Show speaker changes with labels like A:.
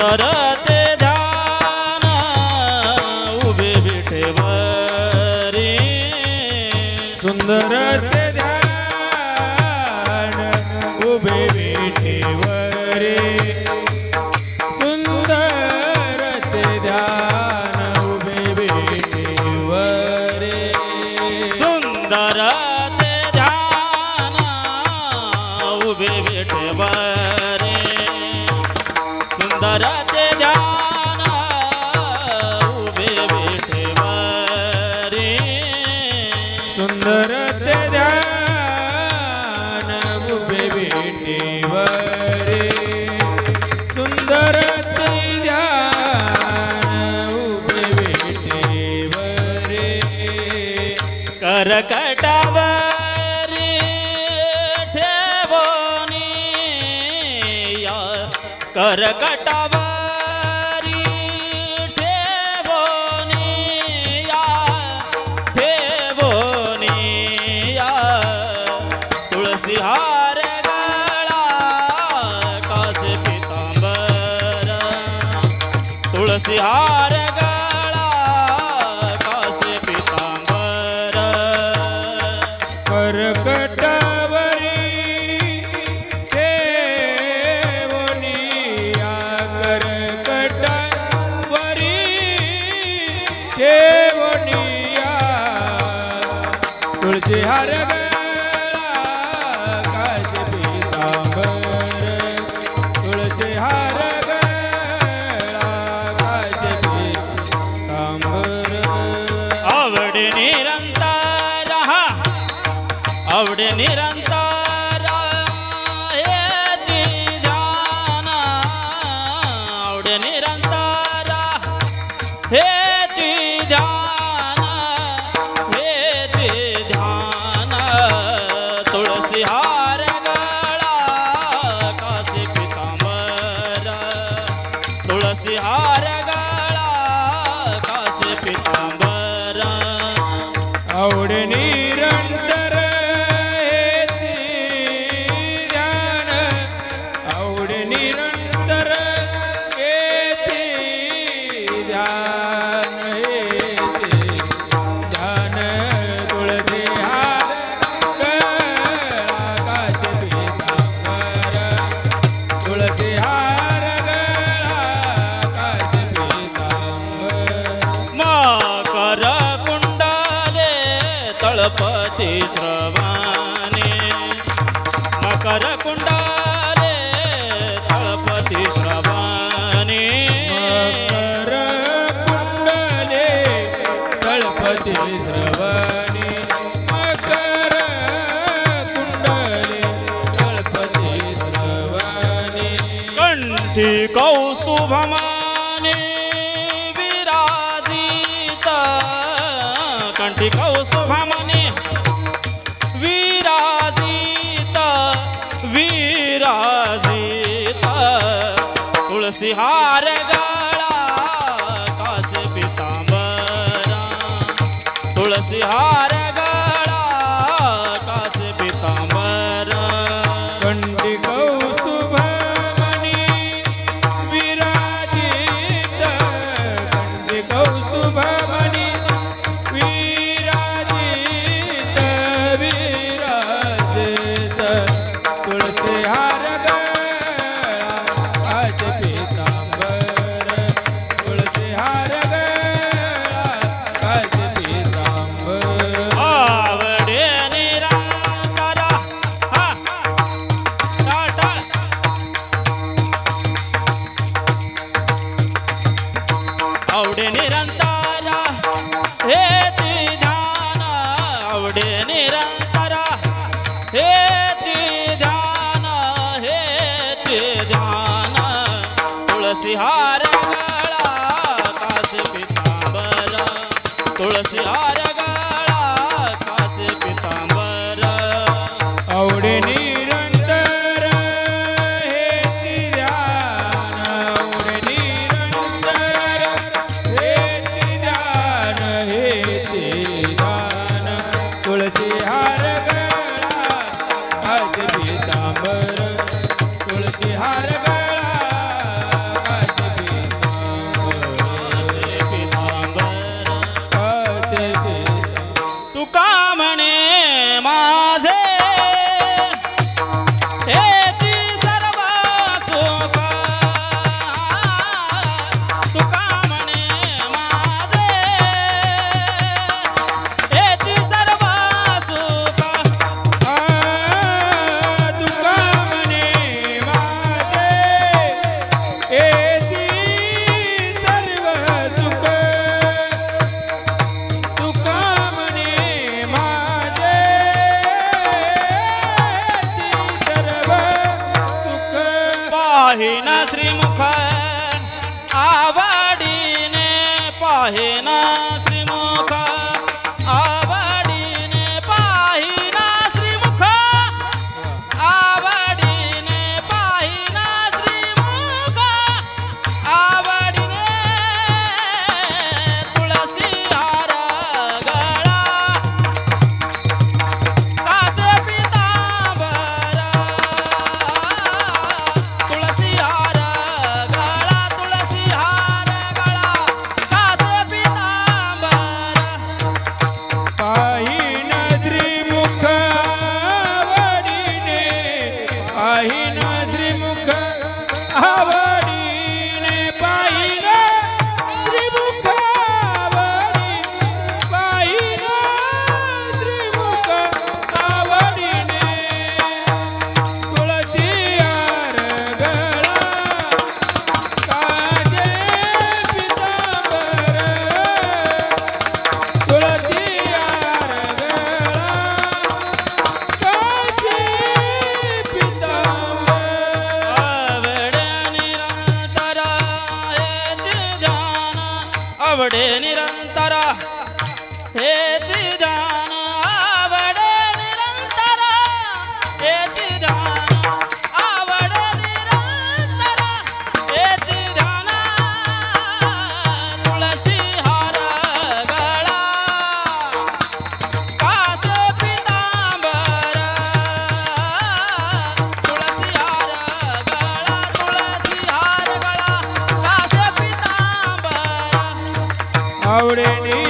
A: सुंदर ते ध्यान उभे विठेवरी
B: सुंदर ते ध्यान उभे विठेवरी सुंदर ते ध्यान उभे विठेवरी
A: सुंदर ते ध्यान उभे विठेवरी सुंदर ते ध्यान उभे विठेवरी
B: सुंदर ते ध्यान उभे विठेवरी सुंदर ते ध्यान उभे विठेवरी
A: करकटावरी ठेवोनी या करकटावरी ठेवोनी या तुळसी हार गळा कासे पितांबर तुळसी हार गळा कासे पितांबर
B: करकटावरी ठेवोनिया करकटावरी ठेवोनिया तुळशी हार गळा कासे पितांबर तुळशी हार गळा कासे पितांबर
A: आवडे निरंतर आवडे निरंतर हेची ध्यान आवडे निरंतर हेची ध्यान तुळसी हार गळा कासे पितांबर तुळसी हार गळा कासे पितांबर
B: आवडे निरंतर हेची ध्यान आवडे निरंतर हेची ध्यान हेची ध्यान तुळसी हार गळा कासे पितांबर तुळसी हार गळा कासे पितांबर
A: मकर कुंडले तळपती श्रवणे मकर कुंडले तळपती श्रवणे
B: मकर कुंडले तळपती श्रवणी मकर कुंडले तळपती श्रवणी
A: कंठी कौस्तुभमाने विराजित कंठी कौस्तुभमाने विराजित तुळसी हार गळा कासे पितांबरा तुळसी हार गळा कासे पितांबरा
B: कंठी कौस्तुभमणी विराजित कंठी कौस्तुभमणी विराजित विराजित तुळसी हार गळा कासे पितांबर तुळसी हार गळा कासे पितांबर
A: आवडे निरंतर हा टाटा आवडे निरंतर हेची ध्यान आवडे निरंतर हेची ध्यान तुळसी हार गळा कासे पितांबरा तुळसी हार गळा कासे पितांबरा
B: आवडे निरंतर हेची ध्यान आवडे निरंतर हेची ध्यान हेची ध्यान तुळसी हार गळा कासे पितांबर तुळसी हार गळा कासे
A: पाहिना श्रीमुख आवडीने पाहिना श्रीमुख आवडीने पाहिना श्रीमुख आवडीने तुळसी हार गळा काचे पितांबर तुळसी हार गळा तुळसी हार गळा काचे पितांबर
B: पाहिन श्रीमुख आवडीने पाहिन श्रीमुख आवडीने पाहिन श्रीमुख आवडीने पाहिन श्रीमुख आवडीने तुळसी हार गळा काजे पितांबर तुळसी हार गळा काजे पितांबर
A: आवडे निरंतर हेच ध्यान आवडे निरंतर हेच ध्यान आवडे निरंतर हेच ध्यान तुळसी हार गळा काचे पितांबर तुळसी हार गळा तुळसी हार गळा काचे पितांबर
B: आवडे